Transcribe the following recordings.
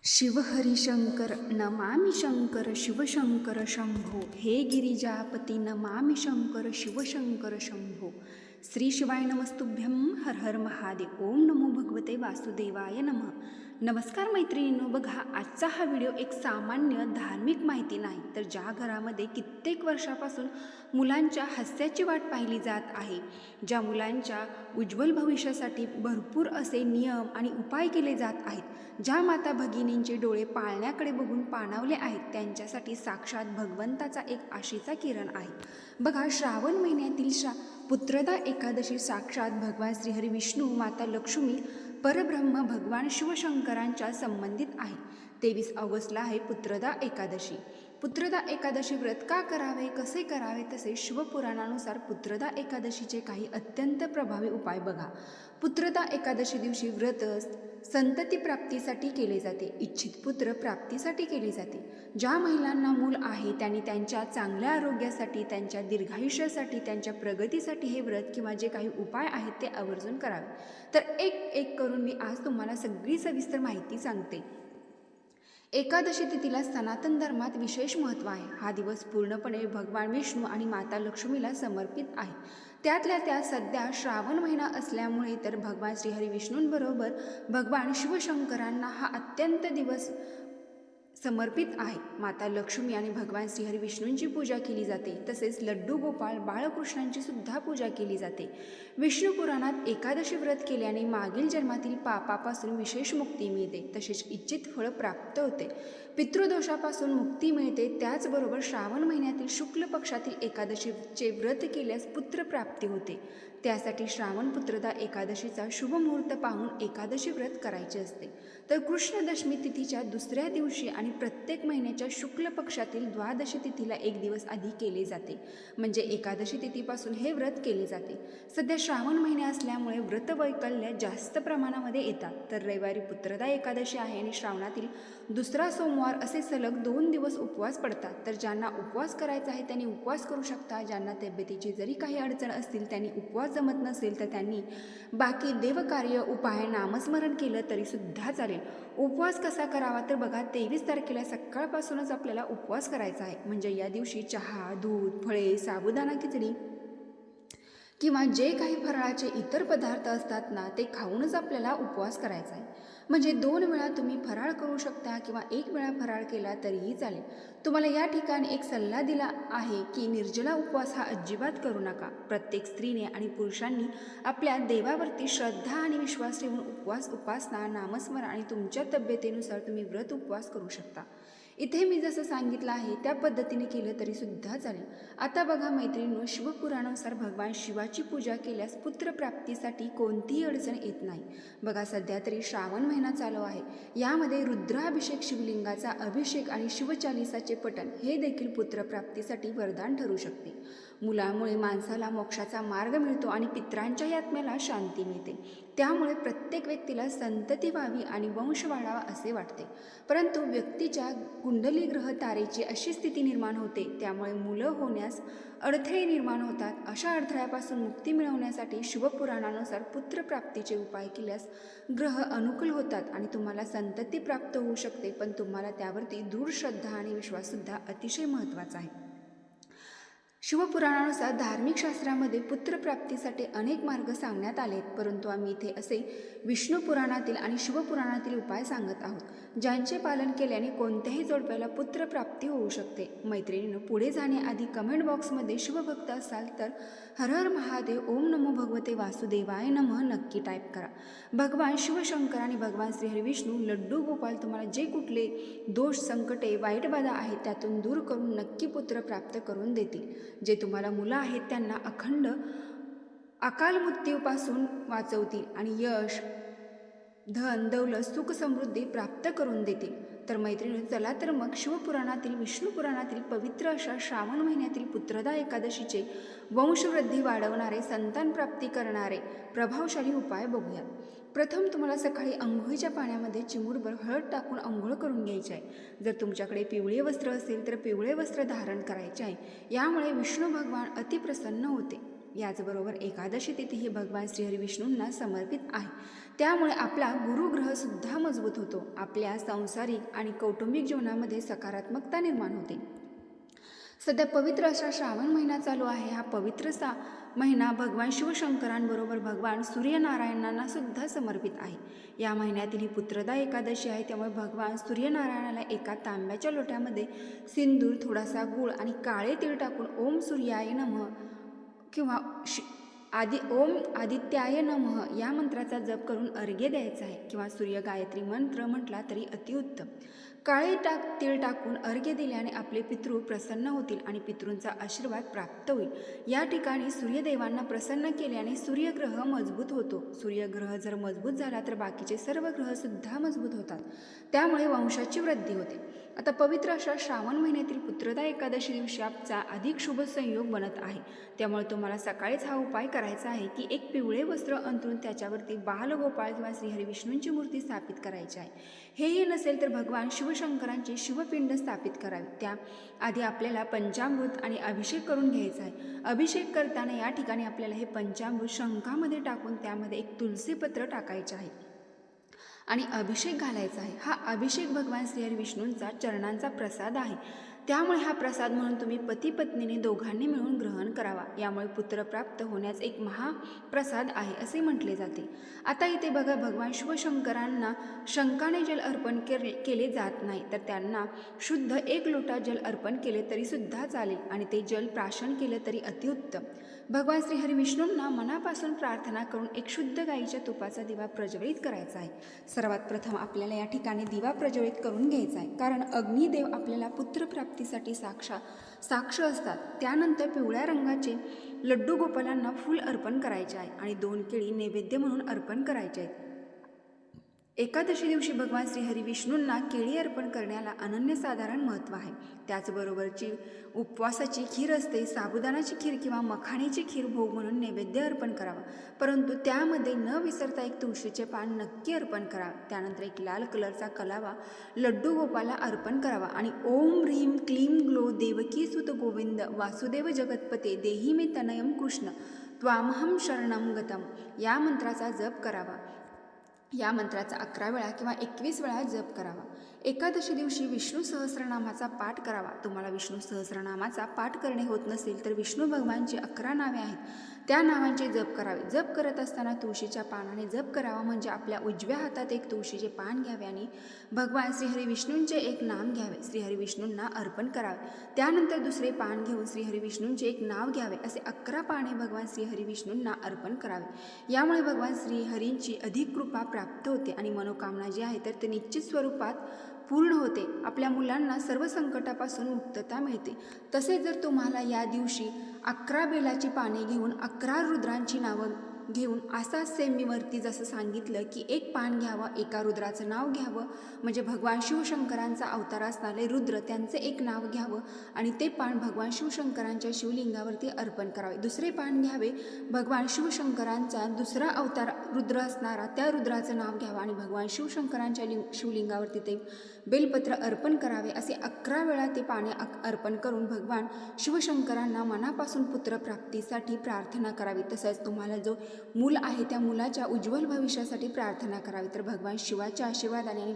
शिवहरिशंकर नमामि शंकर शिवशंकर शंभो हे गिरिजापती नमामि शंकर शिवशंकर शंभो. श्री शिवाय नमस्तुभ्यं. हर हर महादेव. ओम नमो भगवते वासुदेवाय नमः. नमस्कार मैत्रिणींनो, बघा आजचा हा व्हिडिओ एक सामान्य धार्मिक माहिती नाही, तर ज्या घरामध्ये कित्येक वर्षापासून मुलांच्या हास्याची वाट पाहिली जात आहे, ज्या मुलांच्या उज्ज्वल भविष्यासाठी भरपूर असे नियम आणि उपाय केले जात आहेत, ज्या माता भगिनींचे डोळे पाळण्याकडे बघून पाणावले आहेत, त्यांच्यासाठी साक्षात भगवंताचा एक आशेचा किरण आहे. बघा, श्रावण महिन्यातील पुत्रदा एकादशी साक्षात भगवान श्रीहरी विष्णू, माता लक्ष्मी, परब्रह्म भगवान शिवशंकरांच्या संबंधित आहे. 23 ऑगस्टला आहे पुत्रदा एकादशी. पुत्रदा एकादशी व्रत का करावे, कसे करावे, तसे शिवपुराणानुसार पुत्रदा एकादशीचे काही अत्यंत प्रभावी उपाय बघा. पुत्रदा एकादशी दिवशी व्रत संतती प्राप्तीसाठी केले जाते, इच्छित पुत्र प्राप्तीसाठी केले जाते. ज्या महिलांना मूल आहे त्यांनी त्यांच्या चांगल्या आरोग्यासाठी, त्यांच्या दीर्घायुष्यासाठी, त्यांच्या प्रगतीसाठी हे व्रत किंवा जे काही उपाय आहेत ते आवर्जून करावे. तर एक करून मी आज तुम्हाला सगळी सविस्तर माहिती सांगते. एकादशी तिथीला सनातन धर्मात विशेष महत्त्व आहे. हा दिवस पूर्णपणे भगवान विष्णू आणि माता लक्ष्मीला समर्पित आहे. त्यातल्या त्यात सध्या श्रावण महिना असल्यामुळे तर भगवान श्रीहरी विष्णूंबरोबर भगवान शिवशंकरांना हा अत्यंत दिवस समर्पित आहे. माता लक्ष्मी आणि भगवान श्रीहरी विष्णूंची पूजा केली जाते. तसेच लड्डू गोपाळ बाळकृष्णांची सुद्धा पूजा केली जाते. विष्णू पुराणात एकादशी व्रत केल्याने मागील जन्मातील पापापासून विशेष मुक्ती मिळते, तसेच इच्छित फळ प्राप्त होते, पितृदोषापासून मुक्ती मिळते. त्याचबरोबर श्रावण महिन्यातील शुक्ल पक्षातील एकादशीचे व्रत केल्यास पुत्रप्राप्ती होते. त्यासाठी श्रावण पुत्रदा एकादशीचा शुभ मुहूर्त पाहून एकादशी व्रत करायचे असते. तर कृष्ण दशमी तिथीच्या दुसऱ्या दिवशी आणि प्रत्येक महिन्याच्या शुक्ल पक्षातील द्वादशी तिथीला एक दिवस आधी केले जाते, म्हणजे एकादशी तिथीपासून हे व्रत केले जाते. सध्या श्रावण महिने असल्यामुळे व्रत वैकल्य जास्त प्रमाणामध्ये येतात. तर रविवारी पुत्रदा एकादशी आहे आणि श्रावणातील दुसरा सोमवार असे सलग 2 दिवस उपवास पडतात. तर ज्यांना उपवास करायचा आहे त्यांनी उपवास करू शकता. ज्यांना तब्येतीची जरी काही अडचण असतील, त्यांनी उपवास जमत नसेल, तर त्यांनी बाकी देवकार्य उपाय नामस्मरण केलं तरी सुद्धा चालेल. उपवास कसा करावा तर बघा, 23 तारखेला सकाळपासूनच आपल्याला उपवास करायचा आहे. म्हणजे या दिवशी चहा, दूध, फळे, साबुदाणा खिचडी किंवा जे काही फराळाचे इतर पदार्थ असतात ना, ते खाऊनच आपल्याला उपवास करायचा आहे. म्हणजे 2 वेळा तुम्ही फराळ करू शकता किंवा 1 वेळा फराळ केला तरीही चालेल. तुम्हाला या ठिकाणी एक सल्ला दिला आहे की निर्जला उपवास हा अजिबात करू नका. प्रत्येक स्त्रीने आणि पुरुषांनी आपल्या देवावरती श्रद्धा आणि विश्वास ठेवून उपासना, नामस्मरण आणि तुमच्या तब्येतीनुसार तुम्ही व्रत उपवास करू शकता. इथे मी जसं सांगितलं आहे त्या पद्धतीने केलं तरी सुद्धा चालेल. आता बघा मैत्रिणींनो, शिवपुराणानुसार भगवान शिवाची पूजा केल्यास पुत्रप्राप्तीसाठी कोणतीही अडचण येत नाही. बघा, सध्या तरी श्रावण महिना चालू आहे. यामध्ये रुद्राभिषेक, शिवलिंगाचा अभिषेक आणि शिवचालिसाचे पठण हे देखील पुत्रप्राप्तीसाठी वरदान ठरू शकते. मुलामुळे माणसाला मोक्षाचा मार्ग मिळतो आणि पितरांच्या आत्म्याला शांती मिळते. त्यामुळे प्रत्येक व्यक्तीला संतती व्हावी आणि वंश वाढावा असे वाटते. परंतु व्यक्तीच्या कुंडली ग्रह तारेची अशी स्थिती निर्माण होते, त्यामुळे मुलं होण्यास अडथळे निर्माण होतात. अशा अडथळ्यापासून मुक्ती मिळवण्यासाठी शिवपुराणानुसार पुत्रप्राप्तीचे उपाय केल्यास ग्रह अनुकूल होतात आणि तुम्हाला संतती प्राप्त होऊ शकते. पण तुम्हाला त्यावरती दृढ श्रद्धा आणि विश्वाससुद्धा अतिशय महत्त्वाचा आहे. शिवपुराणानुसार धार्मिक शास्त्रामध्ये पुत्रप्राप्तीसाठी अनेक मार्ग सांगण्यात आलेत, परंतु आम्ही इथे असे विष्णू पुराणातील आणि शिवपुराणातील उपाय सांगत आहोत, ज्यांचे पालन केल्याने कोणत्याही जोडप्याला पुत्रप्राप्ती होऊ शकते. मैत्रिणींनो, पुढे जाण्याआधी कमेंट बॉक्समध्ये शिवभक्त असाल तर हर हर महादेव, ओम नमो भगवते वासुदेवाय नमः नक्की टाईप करा. भगवान शिवशंकर आणि भगवान श्रीहरी विष्णू, लड्डू गोपाळ तुम्हाला जे कुठले दोष, संकटे, वाईट बाधा आहेत त्यातून दूर करून नक्की पुत्र प्राप्त करून देतील. जे तुम्हाला मुलं आहेत त्यांना अखंड अकाल मृत्यूपासून वाचवतील आणि यश, धन, दौलत, सुख, समृद्धी प्राप्त करून देतील. तर मैत्रिणी, चला तर मग शिवपुराणातील, विष्णू पुराणातील पवित्र अशा श्रावण महिन्यातील पुत्रदा एकादशीचे वंशवृद्धी वाढवणारे, संतान प्राप्ती करणारे प्रभावशाली उपाय बघूया. प्रथम तुम्हाला सकाळी अंघोळीच्या पाण्यामध्ये चिमूटभर हळद टाकून अंघोळ करून घ्यायची आहे. जर तुमच्याकडे पिवळे वस्त्र असेल तर पिवळे वस्त्र धारण करायचे आहे. यामुळे विष्णू भगवान अतिप्रसन्न होते. याचबरोबर एकादशी तिथी ही भगवान श्रीहरी विष्णूंना समर्पित आहे. त्यामुळे आपला गुरुग्रहसुद्धा मजबूत होतो. आपल्या सांसारिक आणि कौटुंबिक जीवनामध्ये सकारात्मकता निर्माण होते. सध्या पवित्र असा श्रावण महिना चालू आहे. हा पवित्र महिना भगवान शिवशंकरांबरोबर भगवान सूर्यनारायणांना सुद्धा समर्पित आहे. या महिन्यातील ही पुत्रदा एकादशी आहे. त्यामुळे भगवान सूर्यनारायणाला एका तांब्याच्या लोट्यामध्ये सिंदूर, थोडासा गूळ आणि काळे तीळ टाकून ओम सूर्याय नमः किंवा ओम आदित्याय नमः या मंत्राचा जप करून अर्घ्य द्यायचा आहे किंवा सूर्य गायत्री मंत्र म्हटला तरी अतिउत्तम. काळे तीळ टाकून अर्घ्य दिल्याने आपले पितृ प्रसन्न होतील आणि पितृंचा आशीर्वाद प्राप्त होईल. या ठिकाणी सूर्यदेवांना प्रसन्न केल्याने सूर्यग्रह मजबूत होतो. सूर्यग्रह जर मजबूत झाला तर बाकीचे सर्व ग्रहसुद्धा मजबूत होतात. त्यामुळे वंशाची वृद्धी होते. आता पवित्र अशा श्रावण महिन्यातील पुत्रदा एकादशी दिवशी आपचा अधिक शुभ संयोग बनत आहे. त्यामुळे तुम्हाला सकाळीच हा उपाय करायचा आहे की एक पिवळे वस्त्र अंथरून त्याच्यावरती बालगोपाळ किंवा श्रीहरी विष्णूंची मूर्ती स्थापित करायची आहे. हेही नसेल तर भगवान शिवशंकरांची शिवपिंड स्थापित करावी. त्याआधी आपल्याला पंचामृत आणि अभिषेक करून घ्यायचा आहे. अभिषेक करताना या ठिकाणी आपल्याला हे पंचामृत शंखामध्ये टाकून त्यामध्ये एक तुलसीपत्र टाकायचे आहे आणि अभिषेक घालायचा आहे. हा अभिषेक भगवान श्रीहरी विष्णूंचा चरणांचा प्रसाद आहे. त्यामुळे हा प्रसाद म्हणून तुम्ही पती पत्नीने दोघांनी मिळून ग्रहण करावा. यामुळे पुत्र प्राप्त होण्यास एक महाप्रसाद आहे असे म्हटले जाते. आता इथे बघा, भगवान शिवशंकरांना शंखाने जल अर्पण केले जात नाही, तर त्यांना शुद्ध 1 लोटा जल अर्पण केले तरी सुद्धा चालेल आणि ते जल प्राशन केले तरी अतिउत्तम. भगवान श्रीहरी विष्णूंना मनापासून प्रार्थना करून एक शुद्ध गाईच्या तुपाचा दिवा प्रज्वलित करायचा आहे. सर्वात प्रथम आपल्याला या ठिकाणी दिवा प्रज्वलित करून घ्यायचा आहे, कारण अग्निदेव आपल्याला पुत्रप्राप्तीसाठी साक्ष असतात. त्यानंतर पिवळ्या रंगाचे लड्डू गोपालांना फूल अर्पण करायचे आहे आणि 2 केळी नैवेद्य म्हणून अर्पण करायचे आहेत. एकादशी दिवशी भगवान श्रीहरी विष्णूंना केळी अर्पण करण्याला अनन्यसाधारण महत्त्व आहे. त्याचबरोबरची उपवासाची खीर असते. साबुदाणाची खीर किंवा मखाण्याची खीर भोग म्हणून नैवेद्य अर्पण करावा, परंतु त्यामध्ये न विसरता एक तुळशीचे पान नक्की अर्पण करावे. त्यानंतर एक लाल कलरचा कलावा लड्डू गोपाला अर्पण करावा आणि ओम ह्रीम क्लीम ग्लो देवकी सुत गोविंद वासुदेव जगतपते देही मे तनयम कृष्ण त्वामहम शरणम गतम या मंत्राचा जप करावा. या मंत्राचा 11 वेळा किंवा 21 वेळा जप करावा. एकादशी दिवशी विष्णू सहस्रनामाचा पाठ करावा. तुम्हाला विष्णू सहस्रनामाचा पाठ करणे होत नसेल तर विष्णू भगवानची 11 नावे आहेत, त्या नावांचे जप करावे. जप करत असताना तुळशीच्या पानाने जप करावा, म्हणजे आपल्या उजव्या हातात एक तुळशीचे पान घ्यावे आणि भगवान श्रीहरी विष्णूंचे एक नाम घ्यावे, श्रीहरी विष्णूंना अर्पण करावे. त्यानंतर दुसरे पान घेऊन श्रीहरी विष्णूंचे एक नाव घ्यावे. असे 11 पाने भगवान श्रीहरी विष्णूंना अर्पण करावे. यामुळे भगवान श्रीहरींची अधिक कृपा प्राप्त होते आणि मनोकामना जी आहे तर ते निश्चित स्वरूपात पूर्ण होते. आपल्या मुलांना सर्व संकटापासून मुक्तता मिळते. तसेच जर तुम्हाला या दिवशी 11 बेलाची पाने घेऊन 11 रुद्रांची नावं घेऊन असा सेम मी वरती जसं सांगितलं की एक पान घ्यावं, एका रुद्राचं नाव घ्यावं, म्हणजे भगवान शिवशंकरांचा अवतार असणारे रुद्र त्यांचे एक नाव घ्यावं आणि ते पान भगवान शिवशंकरांच्या शिवलिंगावरती अर्पण करावे. दुसरे पान घ्यावे, भगवान शिवशंकरांचा दुसरा अवतार रुद्र असणारा त्या रुद्राचं नाव घ्यावं आणि भगवान शिवशंकरांच्या शिवलिंगावरती ते बेलपत्र अर्पण करावे. असे 11 वेळा ते पाने अर्पण करून भगवान शिवशंकरांना मनापासून पुत्रप्राप्तीसाठी प्रार्थना करावी. तसंच तुम्हाला जो मूल आहे त्या मुलाच्या उज्ज्वल भविष्यासाठी प्रार्थना करावी. तर भगवान शिवाच्या आशीर्वादाने आणि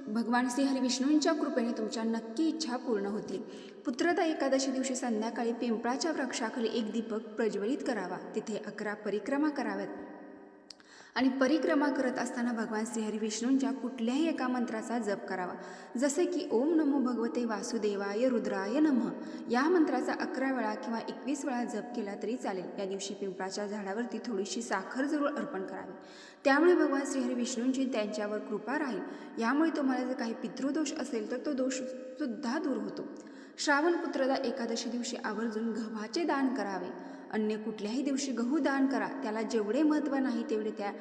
भगवान श्रीहरी विष्णूंच्या कृपेने तुमच्या नक्की इच्छा पूर्ण होतील. पुत्रदा एकादशी दिवशी संध्याकाळी पिंपळाच्या वृक्षाखाली एक दीपक प्रज्वलित करावा. तिथे 11 परिक्रमा कराव्यात आणि परिक्रमा करत असताना भगवान श्रीहरी विष्णूंच्या कुठल्याही एका मंत्राचा जप करावा. जसे की ओम नमो भगवते वासुदेवाय रुद्राय नमः या मंत्राचा 11 वेळा किंवा 21 वेळा जप केला तरी चालेल. या दिवशी पिंपळाच्या झाडावरती थोडीशी साखर जरूर अर्पण करावी. त्यामुळे भगवान श्रीहरी विष्णूंची त्यांच्यावर कृपा राहील. यामुळे तुम्हाला जर काही पितृदोष असेल तर तो दोष सुद्धा दूर होतो. श्रावण पुत्रदा एकादशी दिवशी आवर्जून गव्हाचे दान करावे. अन्य कुठल्याही दिवशी गहू दान करा, त्याला जेवढे महत्त्व नाही तेवढे त्या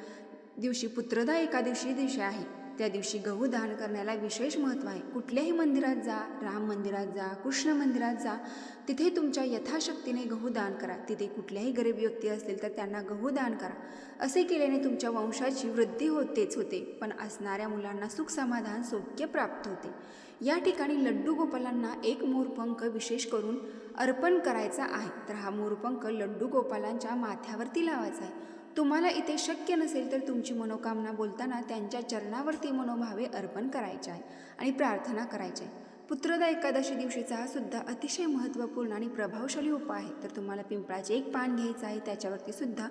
दिवशी पुत्रदा एकादशी दिवशी आहे. त्या दिवशी गहू दान करण्याला विशेष महत्त्व आहे. कुठल्याही मंदिरात जा, राम मंदिरात जा, कृष्ण मंदिरात जा, तिथे तुमच्या यथाशक्तीने गहू दान करा. तिथे कुठल्याही गरीब व्यक्ती असतील तर त्यांना गहू दान करा. असे केल्याने तुमच्या वंशाची वृद्धी होतेच होते, पण असणाऱ्या मुलांना सुख समाधान सौख्य प्राप्त होते. या ठिकाणी लड्डू गोपालांना एक मोरपंख विशेष करून अर्पण करायचा आहे. तर हा मोरपंख लड्डू गोपालांच्या माथ्यावरती लावायचा आहे. तुम्हाला इथे शक्य नसेल तर तुमची मनोकामना बोलताना त्यांच्या चरणावरती मनोभावे अर्पण करायचे आहे आणि प्रार्थना करायची आहे. पुत्रदा एकादशी दिवशीचा हा सुद्धा अतिशय महत्त्वपूर्ण आणि प्रभावशाली उपाय आहे. तर तुम्हाला पिंपळाचे एक पान घ्यायचं आहे. त्याच्यावरती सुद्धा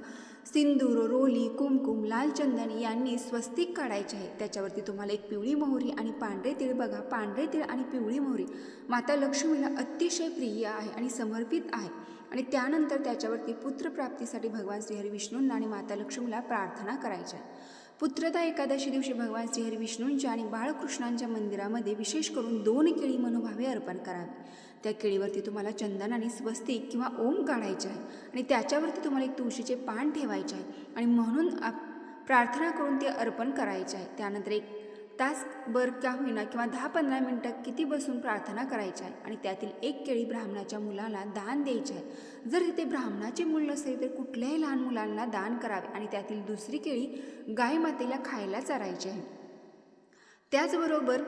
सिंदूर, रोली, कुमकुम, लाल चंदन यांनी स्वस्तिक काढायचे आहे. त्याच्यावरती तुम्हाला एक पिवळी मोहरी आणि पांढरे तीळ, बघा पांढरे तीळ आणि पिवळी मोहरी माता लक्ष्मीला अतिशय प्रिय आहे आणि समर्पित आहे. आणि त्यानंतर त्याच्यावरती पुत्रप्राप्तीसाठी भगवान श्रीहरी विष्णूंना आणि माता लक्ष्मीला प्रार्थना करायची आहे. पुत्रदा एकादशी दिवशी भगवान श्रीहरी विष्णूंच्या आणि बाळकृष्णांच्या मंदिरामध्ये विशेष करून 2 केळी मनोभावे अर्पण करावी. त्या केळीवरती तुम्हाला चंदन आणि स्वस्तिक किंवा ओम काढायचे आहे आणि त्याच्यावरती तुम्हाला एक तुळशीचे पान ठेवायचे आहे आणि म्हणून प्रार्थना करून ते अर्पण करायचे आहे. त्यानंतर एक तासभर का होईना किंवा 10-15 मिनटं किती बसून प्रार्थना करायची आहे आणि त्यातील एक केळी ब्राह्मणाच्या मुलाला दान द्यायची आहे. जर तिथे ब्राह्मणाचे मूल नसेल तर कुठल्याही लहान मुलांना दान करावे आणि त्यातील दुसरी केळी गाय मातेला खायला चारायची आहे. त्याचबरोबर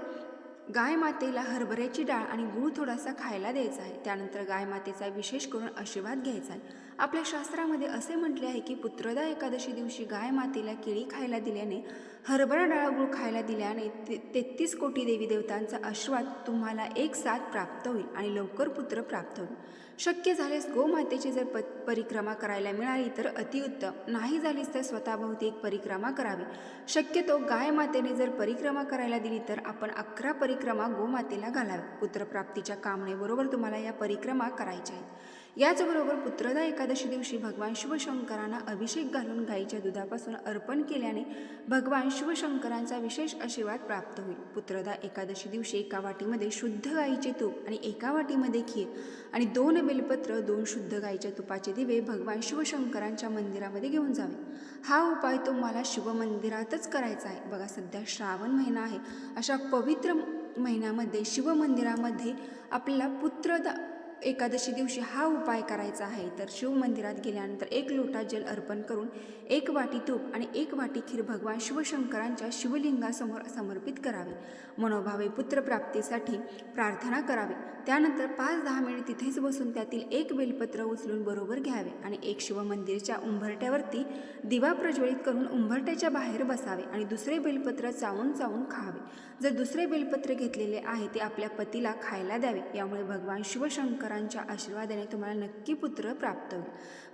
गाय मातेला हरभऱ्याची डाळ आणि गूळ थोडासा खायला द्यायचा आहे. त्यानंतर गाय मातेचा विशेष करून आशीर्वाद घ्यायचा आहे. आपल्या शास्त्रामध्ये असे म्हटले आहे की पुत्रदा एकादशी दिवशी गाय मातेला केळी खायला दिल्याने, हरभरा डाळ गूळ खायला दिल्याने 33 कोटी देवी देवतांचा आशीर्वाद तुम्हाला एक साथ प्राप्त होईल आणि लवकर पुत्र प्राप्त होईल. शक्य झाल्यास गोमातेची जर परिक्रमा करायला मिळाली तर अतिउत्तम, नाही झालीच तर स्वतःभोवती एक परिक्रमा करावी. शक्यतो गाय मातेने जर परिक्रमा करायला दिली तर आपण 11 परिक्रमा गोमातेला घालाव्या. पुत्रप्राप्तीच्या कामनेबरोबर तुम्हाला या परिक्रमा करायच्या आहेत. याचबरोबर पुत्रदा एकादशी दिवशी भगवान शिवशंकरांना अभिषेक घालून गाईच्या दुधापासून अर्पण केल्याने भगवान शिवशंकरांचा विशेष आशीर्वाद प्राप्त होईल. पुत्रदा एकादशी दिवशी एका वाटीमध्ये शुद्ध गाईचे तूप आणि एका वाटीमध्ये खीर आणि 2 बेलपत्र, 2 शुद्ध गाईच्या तुपाचे दिवे भगवान शिवशंकरांच्या मंदिरामध्ये घेऊन जावे. हा उपाय तुम्हाला शिवमंदिरातच करायचा आहे. बघा सध्या श्रावण महिना आहे. अशा पवित्र महिन्यामध्ये शिवमंदिरामध्ये आपल्याला पुत्रदा एकादशी दिवशी हा उपाय करायचा आहे. तर शिवमंदिरात गेल्यानंतर 1 लोटा जल अर्पण करून 1 वाटी तूप आणि 1 वाटी खीर भगवान शिवशंकरांच्या शिवलिंगासमोर समर्पित करावे. मनोभावे पुत्रप्राप्तीसाठी प्रार्थना करावी. त्यानंतर 5-10 मिनिट तिथेच बसून त्यातील 1 बेलपत्र उचलून बरोबर घ्यावे आणि एक शिवमंदिरच्या उंबरट्यावरती दिवा प्रज्वलित करून उंबरट्याच्या बाहेर बसावे आणि दुसरे बेलपत्र चावून चावून खावे. जर दुसरे बेलपत्र घेतलेले आहे ते आपल्या पतीला खायला द्यावे. यामुळे भगवान शिवशंकरांच्या आशीर्वादाने तुम्हाला नक्की पुत्र प्राप्त होईल.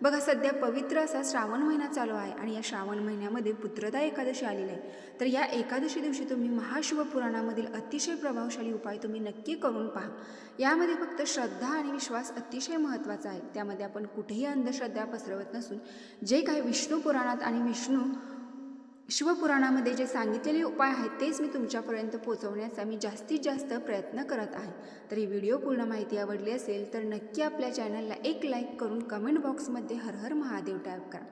बघा सध्या पवित्र असा श्रावण महिना चालू आहे आणि या श्रावण महिन्यामध्ये पुत्रदा एकादशी आलेली आहे. तर या एकादशी दिवशी तुम्ही महाशिवपुराणामधील अतिशय प्रभावशाली उपाय तुम्ही नक्की करून पहा. यामध्ये फक्त श्रद्धा आणि विश्वास अतिशय महत्त्वाचा आहे. त्यामध्ये आपण कुठेही अंधश्रद्धा पसरवत नसून जे काही विष्णू पुराणात आणि शिवपुराणामध्ये जे सांगितलेले उपाय आहेत तेच मी तुमच्यापर्यंत पोहोचवण्याचा मी जास्तीत जास्त प्रयत्न करत आहे. तर ही व्हिडिओ पूर्ण माहिती आवडली असेल तर नक्की आपल्या चॅनलला एक लाईक करून कमेंट बॉक्समध्ये हर हर महादेव टाईप करा.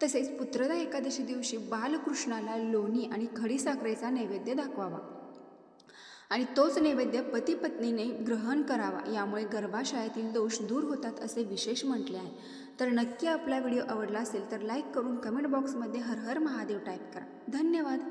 तसेच पुत्रदा एकादशी दिवशी बालकृष्णाला लोणी आणि खडीसाखरेचा नैवेद्य दाखवावा आणि तोच नैवेद्य पती पत्नीने ग्रहण करावा. यामुळे गर्भाशयातील दोष दूर होतात असे विशेष म्हटले आहे. तर नक्की आपला व्हिडिओ आवडला असेल तर लाईक करून कमेंट बॉक्समध्ये हर हर महादेव टाईप करा. धन्यवाद.